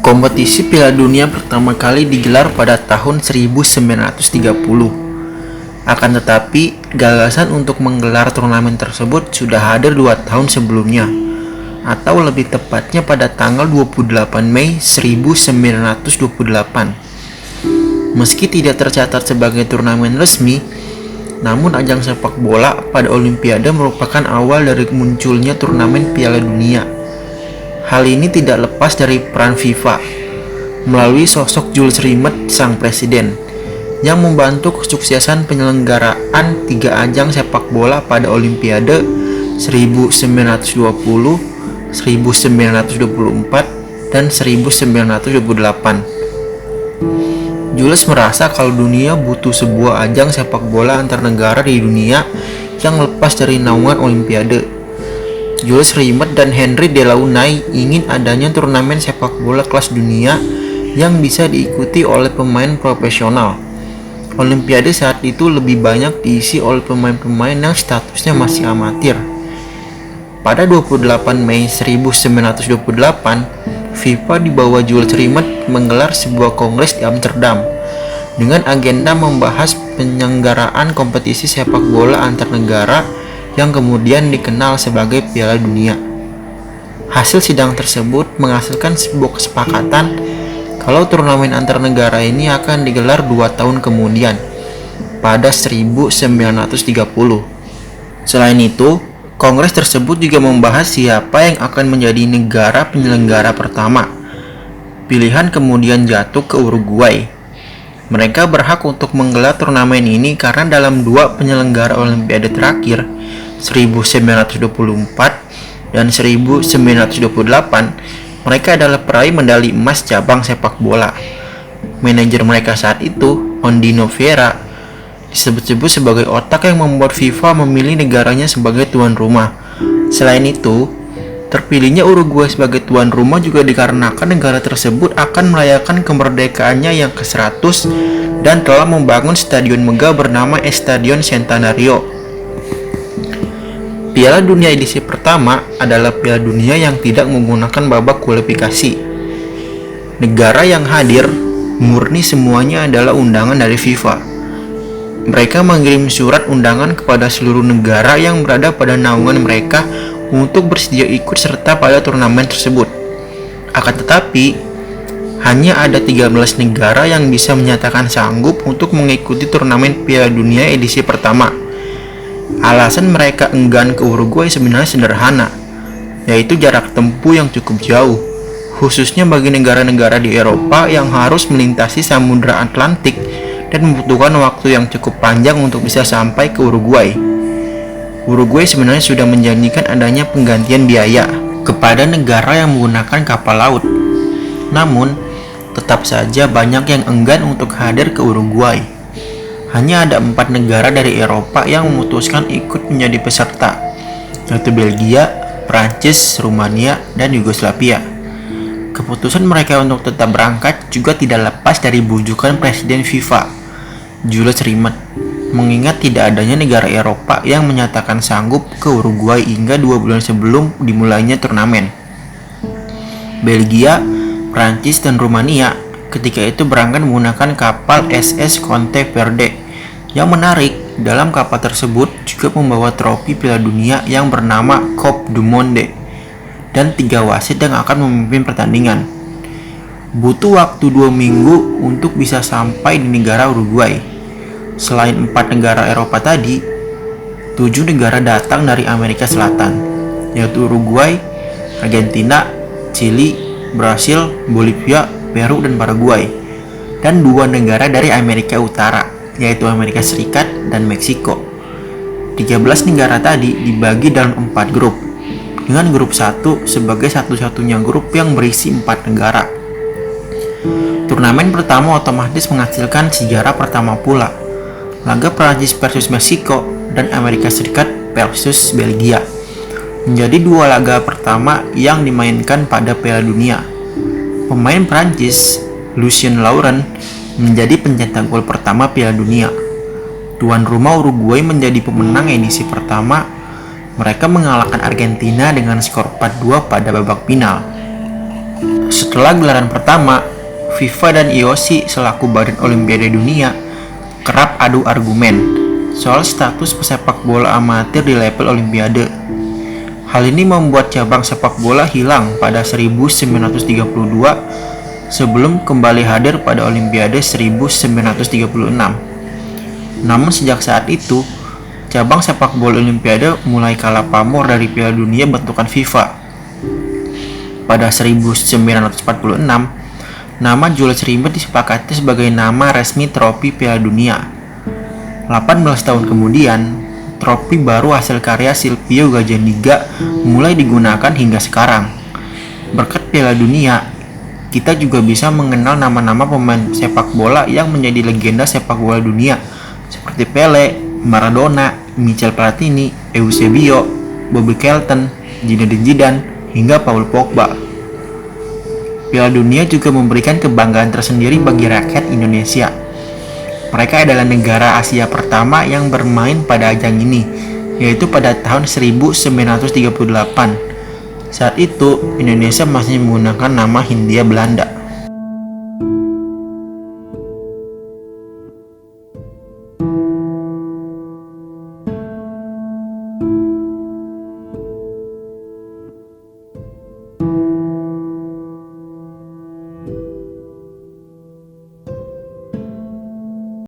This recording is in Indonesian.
Kompetisi Piala Dunia pertama kali digelar pada tahun 1930. Akan tetapi, gagasan untuk menggelar turnamen tersebut sudah hadir 2 tahun sebelumnya, atau lebih tepatnya pada tanggal 28 Mei 1928. Meski tidak tercatat sebagai turnamen resmi, namun ajang sepak bola pada Olimpiade merupakan awal dari munculnya turnamen Piala Dunia. Hal ini tidak lepas dari peran FIFA melalui sosok Jules Rimet, sang presiden, yang membantu kesuksesan penyelenggaraan 3 ajang sepak bola pada Olimpiade 1920, 1924, dan 1928. Jules merasa kalau dunia butuh sebuah ajang sepak bola antar negara di dunia yang lepas dari naungan Olimpiade. Jules Rimet dan Henri Delaunay ingin adanya turnamen sepak bola kelas dunia yang bisa diikuti oleh pemain profesional. Olimpiade saat itu lebih banyak diisi oleh pemain-pemain yang statusnya masih amatir. Pada 28 Mei 1928, FIFA di bawah Jules Rimet menggelar sebuah kongres di Amsterdam dengan agenda membahas penyelenggaraan kompetisi sepak bola antar negara yang kemudian dikenal sebagai Piala Dunia. Hasil sidang tersebut menghasilkan sebuah kesepakatan kalau turnamen antar negara ini akan digelar 2 tahun kemudian, pada 1930. Selain itu, kongres tersebut juga membahas siapa yang akan menjadi negara penyelenggara pertama. Pilihan kemudian jatuh ke Uruguay. Mereka berhak untuk menggelar turnamen ini karena dalam 2 penyelenggara Olimpiade terakhir, 1924 dan 1928, mereka adalah peraih medali emas cabang sepak bola. Manajer mereka saat itu, Ondino Vera, disebut-sebut sebagai otak yang membuat FIFA memilih negaranya sebagai tuan rumah. Selain itu, terpilihnya Uruguay sebagai tuan rumah juga dikarenakan negara tersebut akan merayakan kemerdekaannya yang ke-100 dan telah membangun stadion megah bernama Estadio Centenario. Piala Dunia edisi pertama adalah Piala Dunia yang tidak menggunakan babak kualifikasi. Negara yang hadir murni semuanya adalah undangan dari FIFA. Mereka mengirim surat undangan kepada seluruh negara yang berada pada naungan mereka untuk bersedia ikut serta pada turnamen tersebut. Akan tetapi, hanya ada 13 negara yang bisa menyatakan sanggup untuk mengikuti turnamen Piala Dunia edisi pertama. Alasan mereka enggan ke Uruguay sebenarnya sederhana, yaitu jarak tempuh yang cukup jauh, khususnya bagi negara-negara di Eropa yang harus melintasi Samudra Atlantik dan membutuhkan waktu yang cukup panjang untuk bisa sampai ke Uruguay. Uruguay sebenarnya sudah menjanjikan adanya penggantian biaya kepada negara yang menggunakan kapal laut. Namun, tetap saja banyak yang enggan untuk hadir ke Uruguay. Hanya ada 4 negara dari Eropa yang memutuskan ikut menjadi peserta, yaitu Belgia, Prancis, Rumania, dan Yugoslavia. Keputusan mereka untuk tetap berangkat juga tidak lepas dari bujukan Presiden FIFA, Jules Rimet, mengingat tidak adanya negara Eropa yang menyatakan sanggup ke Uruguay hingga 2 bulan sebelum dimulainya turnamen. Belgia, Prancis, dan Rumania ketika itu berangkat menggunakan kapal SS Conte Verde. Yang menarik, dalam kapal tersebut juga membawa trofi Piala Dunia yang bernama Coupe du Monde dan 3 wasit yang akan memimpin pertandingan. Butuh waktu 2 minggu untuk bisa sampai di negara Uruguay. Selain 4 negara Eropa tadi, 7 negara datang dari Amerika Selatan, yaitu Uruguay, Argentina, Chili, Brasil, Bolivia, Peru, dan Paraguay, dan 2 negara dari Amerika Utara, yaitu Amerika Serikat dan Meksiko. 13 negara tadi dibagi dalam 4 grup, dengan grup 1 sebagai satu-satunya grup yang berisi 4 negara. Turnamen pertama otomatis menghasilkan sejarah pertama pula, laga Prancis versus Meksiko dan Amerika Serikat versus Belgia, menjadi 2 laga pertama yang dimainkan pada Piala Dunia. Pemain Prancis, Lucien Laurent, menjadi pencetak gol pertama Piala Dunia. Tuan rumah Uruguay menjadi pemenang edisi pertama. Mereka mengalahkan Argentina dengan skor 4-2 pada babak final. Setelah gelaran pertama, FIFA dan IOC selaku Badan Olimpiade Dunia kerap adu argumen soal status pesepak bola amatir di level Olimpiade. Hal ini membuat cabang sepak bola hilang pada 1932 sebelum kembali hadir pada Olimpiade 1936. Namun sejak saat itu, cabang sepak bola Olimpiade mulai kalah pamor dari Piala Dunia bentukan FIFA. Pada 1946, nama Jules Rimet disepakati sebagai nama resmi trofi Piala Dunia. 18 tahun kemudian, trofi baru hasil karya Silvio Gazzaniga mulai digunakan hingga sekarang. Berkat Piala Dunia, kita juga bisa mengenal nama-nama pemain sepak bola yang menjadi legenda sepak bola dunia seperti Pele, Maradona, Michel Platini, Eusebio, Bobby Charlton, Zinedine Zidane, hingga Paul Pogba. Piala Dunia juga memberikan kebanggaan tersendiri bagi rakyat Indonesia. Mereka adalah negara Asia pertama yang bermain pada ajang ini, yaitu pada tahun 1938. Saat itu, Indonesia masih menggunakan nama Hindia Belanda.